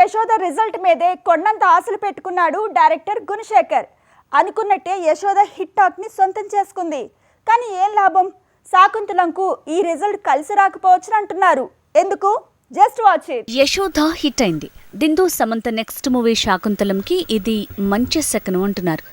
Yashoda result మీదే కొండంత ఆశలు పెట్టుకున్నాడు డైరెక్టర్ గుణశేఖర్. అనుకున్నట్టే యశోద హిట్ టాక్ ని సొంతం చేసుకుంది. కానీ ఏం లాభం? శాకుంతలంకు ఈ రిజల్ట్ కలిసి రాకపోవచ్చును అంటున్నారు. ఎందుకు? Just watch it. Yashoda hit అయింది. దీంతో సమంత నెక్స్ట్ మూవీ శాకుంతలంకి ఇది మంచి శకనం అంటున్నారు.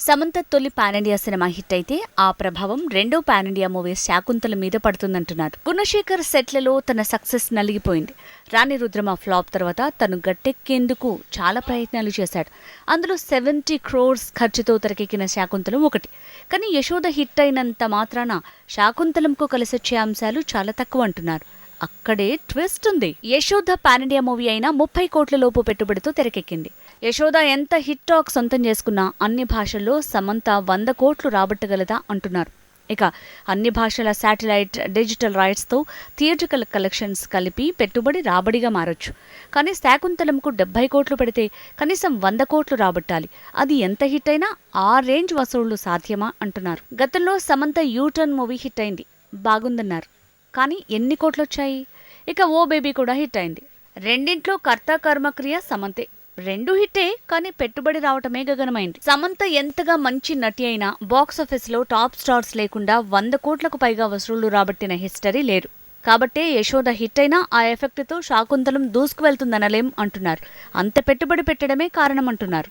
సమంత తొలి పాన్ ఇండియా సినిమా హిట్ అయితే ఆ ప్రభావం రెండో పాన్ ఇండియా మూవీ శాకుంతల మీద పడుతుందంటున్నారు. గుణశేఖర్ సెట్లలో తన సక్సెస్ నలిగిపోయింది. రాణి రుద్రమ ఫ్లాప్ తర్వాత తను గట్టెక్కేందుకు చాలా ప్రయత్నాలు చేశాడు. అందులో 70 crores ఖర్చుతో తెరకెక్కిన శాకుంతలం ఒకటి. కానీ యశోద హిట్ అయినంత మాత్రాన శాకుంతలంకు కలిసొచ్చే అంశాలు చాలా తక్కువ అంటున్నారు. అక్కడే ట్విస్ట్ ఉంది. యశోద పాన్ ఇండియా మూవీ అయినా 30 కోట్ల లోపు పెట్టుబడితో తెరకెక్కింది. యశోద ఎంత హిట్ టాక్ సొంతం చేసుకున్నా అన్ని భాషల్లో సమంత 100 కోట్లు రాబట్టగలదా అంటున్నారు. ఇక అన్ని భాషల శాటిలైట్ డిజిటల్ రైట్స్తో థియేట్రికల్ కలెక్షన్స్ కలిపి పెట్టుబడి రాబడిగా మారొచ్చు. కానీ శాకుంతలంకు 70 కోట్లు పెడితే కనీసం 100 కోట్లు రాబట్టాలి. అది ఎంత హిట్ అయినా ఆ రేంజ్ వసూళ్లు సాధ్యమా అంటున్నారు. గతంలో సమంత యూటర్న్ మూవీ హిట్ అయింది, బాగుందన్నారు. కానీ ఎన్ని కోట్లొచ్చాయి? ఇక ఓ బేబీ కూడా హిట్ అయింది. రెండింట్లో కర్త కర్మక్రియ సమంతే. రెండు హిట్టే, కానీ పెట్టుబడి రావటమే గగనమైంది. సమంత ఎంతగా మంచి నటి అయినా బాక్సాఫీస్ లో టాప్ స్టార్స్ లేకుండా 100 కోట్లకు పైగా వసూళ్లు రాబట్టిన హిస్టరీ లేదు. కాబట్టే యశోద హిట్ అయినా ఆ ఎఫెక్ట్ తో శాకుంతలం దూసుకువెళ్తుందనలేం అంటున్నారు. అంత పెట్టుబడి పెట్టడమే కారణమంటున్నారు.